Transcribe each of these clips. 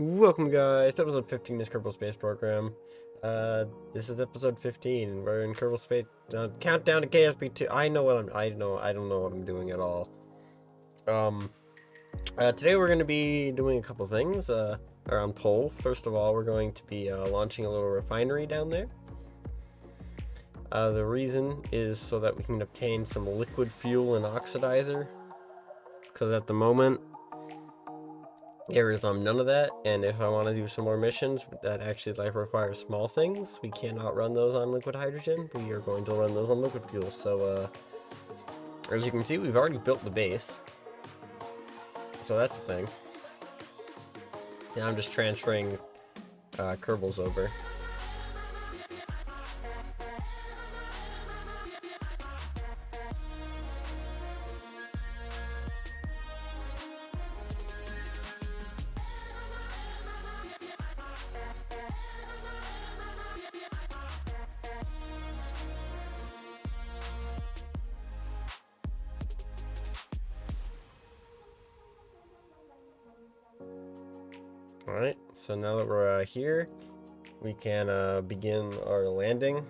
Welcome guys, episode 15 is Kerbal Space Program. This is episode 15 and we're in Kerbal Space, countdown to KSP2. I don't know what I'm doing at all. Today we're going to be doing a couple things, around Pole. First of all, we're going to be, launching a little refinery down there. The reason is so that we can obtain some liquid fuel and oxidizer, because at the moment, there is none of that, and if I want to do some more missions that actually require small things, we cannot run those on liquid hydrogen. We are going to run those on liquid fuel. So as you can see, we've already built the base, so that's the thing. Now I'm just transferring Kerbals over. Alright, so now that we're here, we can begin our landing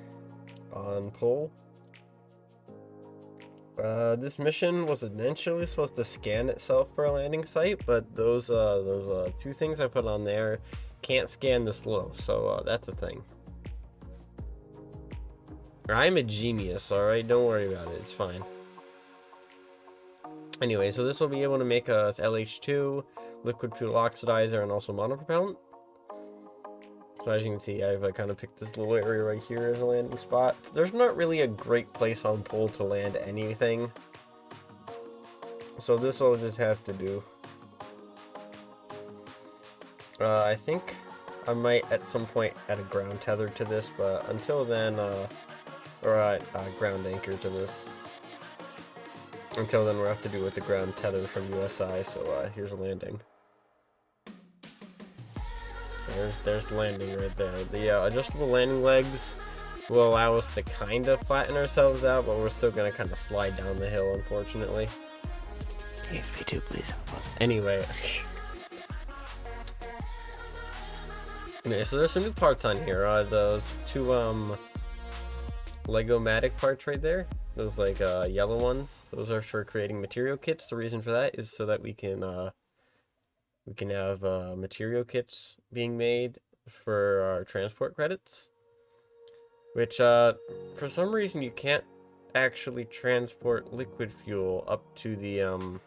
on Pole. This mission was initially supposed to scan itself for a landing site, but those two things I put on there can't scan this low, so that's a thing. I'm a genius, alright? Don't worry about it, it's fine. Anyway, so this will be able to make us LH2, liquid fuel oxidizer, and also monopropellant. So as you can see, I've kind of picked this little area right here as a landing spot. There's not really a great place on Pole to land anything, so this will just have to do. I think I might at some point add a ground tether to this, but until then, or a ground anchor to this. Until then, we'll have to do with the ground tether from USI, so here's a landing. There's landing right there. The adjustable landing legs will allow us to kind of flatten ourselves out, but we're still going to kind of slide down the hill, unfortunately. KSP2, please help us. Anyway. Okay, so there's some new parts on here. Those two Lego-matic parts right there. Those yellow ones. Those are for creating material kits. The reason for that is so that we can have material kits being made for our transport credits, which for some reason you can't actually transport liquid fuel up to the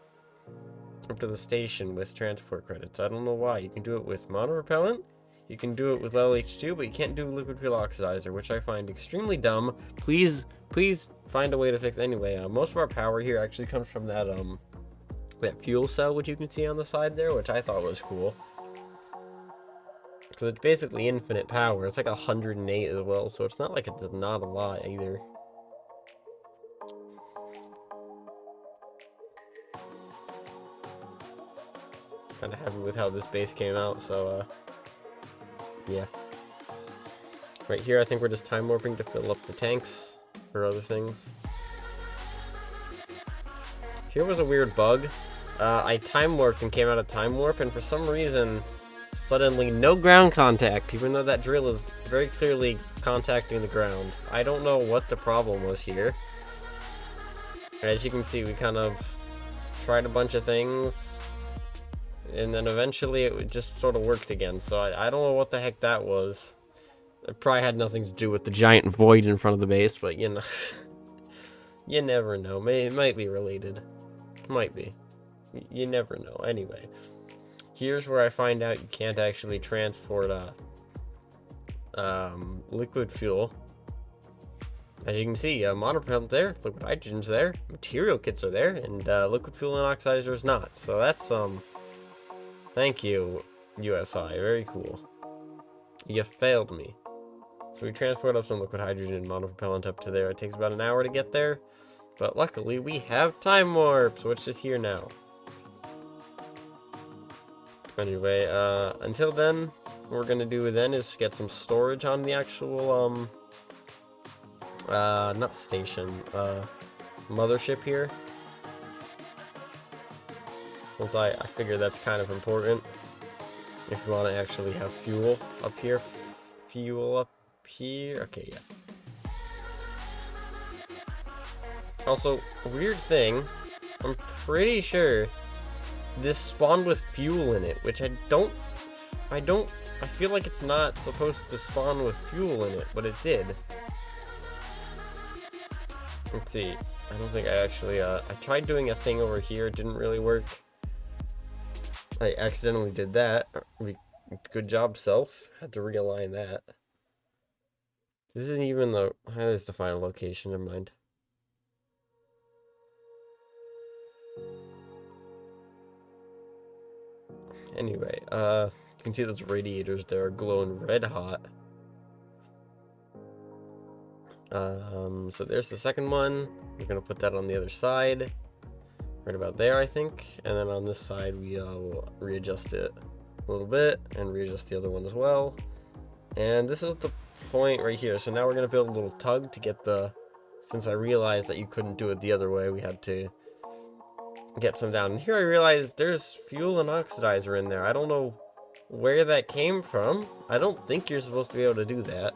station with transport credits. I don't know why. You can do it with monopropellant, you can do it with LH2, but you can't do liquid fuel oxidizer, which I find extremely dumb. Please find a way to fix it. Anyway, most of our power here actually comes from that fuel cell, which you can see on the side there, which I thought was cool. So it's basically infinite power. It's like 108 as well, so it's not like it's not a lot either. Kind of happy with how this base came out, so yeah. Right here, I think we're just time warping to fill up the tanks for other things. Here was a weird bug. I time warped and came out of time warp, and for some reason, suddenly no ground contact, even though that drill is very clearly contacting the ground. I don't know what the problem was here. As you can see, we kind of tried a bunch of things, and then eventually it just sort of worked again. So I don't know what the heck that was. It probably had nothing to do with the giant void in front of the base, but you know, you never know. It might be related. Might be. You never know. Anyway, here's where I find out you can't actually transport liquid fuel. As you can see, monopropellant there, liquid hydrogen's there, material kits are there, and liquid fuel and oxidizer is not. So that's thank you, USI. Very cool. You failed me. So we transport up some liquid hydrogen and monopropellant up to there. It takes about an hour to get there, but luckily we have time warp, so it's just here now. Anyway, until then, what we're gonna do then is get some storage on the actual, not station, mothership here. Since I figure that's kind of important. If you want to actually have fuel up here. Fuel up here. Okay, yeah. Also, weird thing. I'm pretty sure this spawned with fuel in it, which I feel like it's not supposed to spawn with fuel in it, but it did. Let's see. I don't think I actually, I tried doing a thing over here. It didn't really work. I accidentally did that. Good job, self. Had to realign that. This isn't even the, that is the final location, never mind. Anyway, you can see those radiators there are glowing red hot. So there's the second one. We're gonna put that on the other side, right about there, I think. And then on this side, we will readjust it a little bit and readjust the other one as well. And this is the point right here. So now we're gonna build a little tug to get the. Since I realized that you couldn't do it the other way, we had to get some down. And here I realized there's fuel and oxidizer in there. I don't know where that came from. I don't think you're supposed to be able to do that.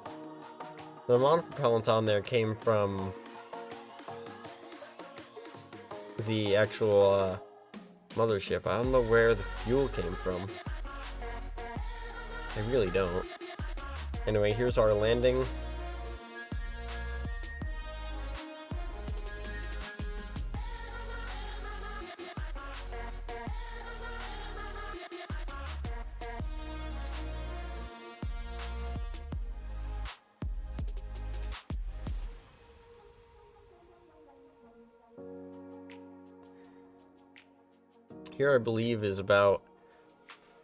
The monopropellant on there came from the actual mothership. I don't know where the fuel came from. I really don't. Anyway, here's our landing. Here I believe is about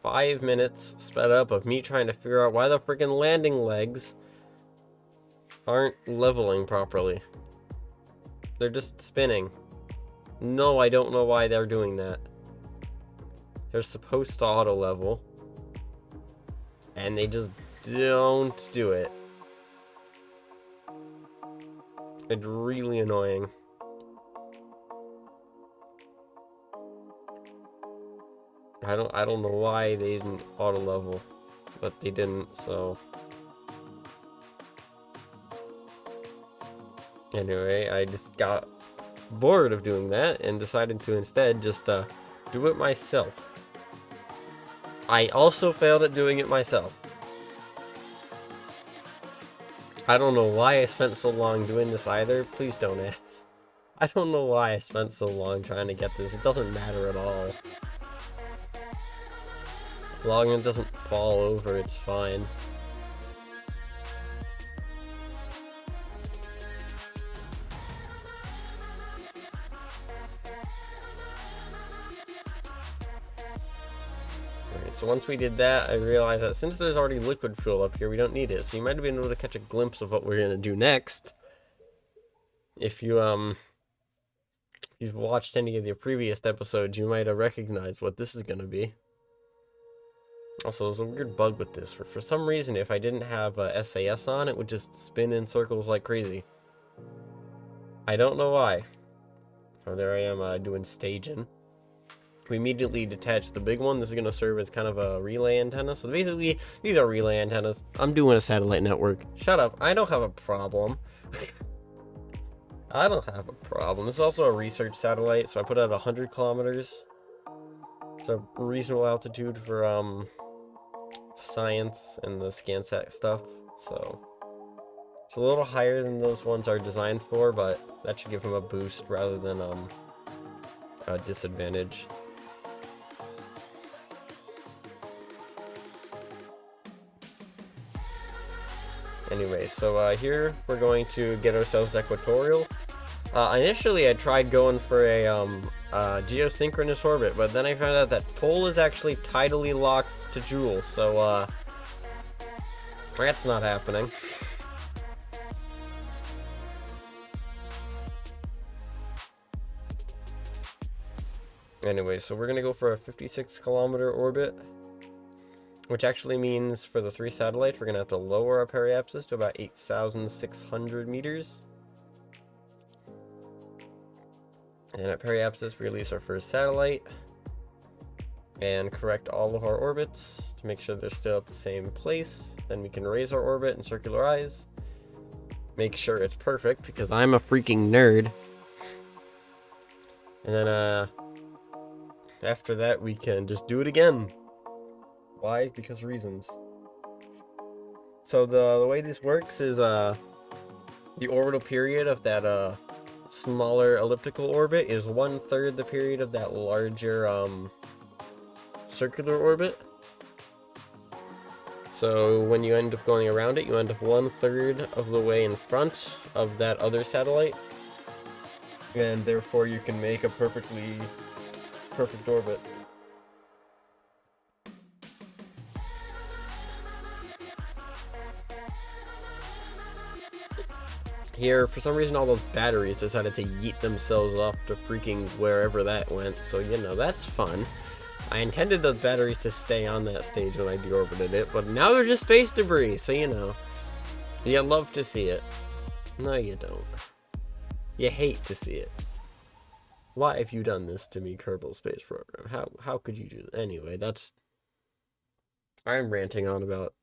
5 minutes sped up of me trying to figure out why the freaking landing legs aren't leveling properly. They're just spinning. No, I don't know why they're doing that. They're supposed to auto level, and they just don't do it. It's really annoying. I don't know why they didn't auto level, but they didn't, so anyway, I just got bored of doing that and decided to instead just do it myself. I also failed at doing it myself. I don't know why I spent so long doing this either. Please don't ask. I don't know why I spent so long trying to get this. It doesn't matter at all. As long as it doesn't fall over, it's fine. Alright, so once we did that, I realized that since there's already liquid fuel up here, we don't need it. So you might have been able to catch a glimpse of what we're gonna do next. If you've watched any of the previous episodes, you might have recognized what this is gonna be. Also, there's a weird bug with this. For some reason, if I didn't have SAS on, it would just spin in circles like crazy. I don't know why. So there I am doing staging. We immediately detach the big one. This is going to serve as kind of a relay antenna. So basically, these are relay antennas. I'm doing a satellite network. Shut up. I don't have a problem. I don't have a problem. This is also a research satellite, so I put it at 100 kilometers. It's a reasonable altitude for science and the ScanSat stuff, so it's a little higher than those ones are designed for, but that should give them a boost rather than a disadvantage. Anyway, so here we're going to get ourselves equatorial. Initially I tried going for a geosynchronous orbit, but then I found out that pole is actually tidally locked to Joule, so that's not happening. Anyway, so we're gonna go for a 56-kilometer orbit, which actually means for the 3 satellites we're gonna have to lower our periapsis to about 8,600 meters. And at periapsis, we release our first satellite. and correct all of our orbits to make sure they're still at the same place. Then we can raise our orbit and circularize. Make sure it's perfect because I'm a freaking nerd. And then after that we can just do it again. Why? Because reasons. So the way this works is the orbital period of that smaller elliptical orbit is 1/3 the period of that larger circular orbit. So when you end up going around it, you end up 1/3 of the way in front of that other satellite, and therefore you can make a perfect orbit. Here, for some reason, all those batteries decided to yeet themselves off to freaking wherever that went, so you know, that's fun. I intended those batteries to stay on that stage when I deorbited it, but now they're just space debris, so you know. You love to see it. No, you don't. You hate to see it. Why have you done this to me, Kerbal Space Program? How could you do that? Anyway, I'm ranting on about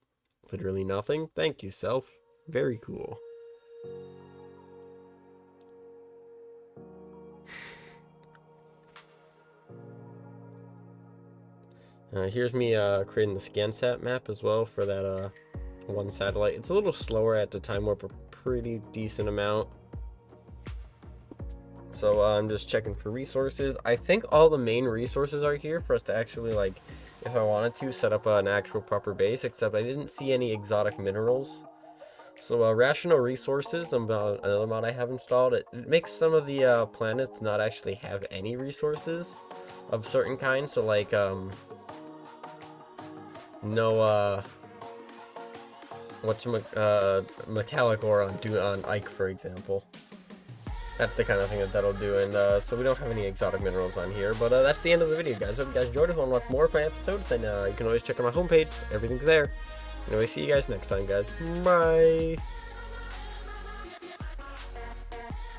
literally nothing. Thank you, self. Very cool. Here's me creating the ScanSat map as well for that one satellite. It's a little slower at the time warp, a pretty decent amount. So I'm just checking for resources. I think all the main resources are here for us to actually, like, if I wanted to, set up an actual proper base, except I didn't see any exotic minerals. So rational resources, another mod I have installed, it makes some of the planets not actually have any resources of certain kinds. So like no metallic ore on Ike, for example. That's the kind of thing that'll do, and so we don't have any exotic minerals on here, but that's the end of the video, guys. Hope you guys enjoyed. If you want to watch more of my episodes, then you can always check out my homepage. Everything's there. Anyway, see you guys next time, guys. Bye!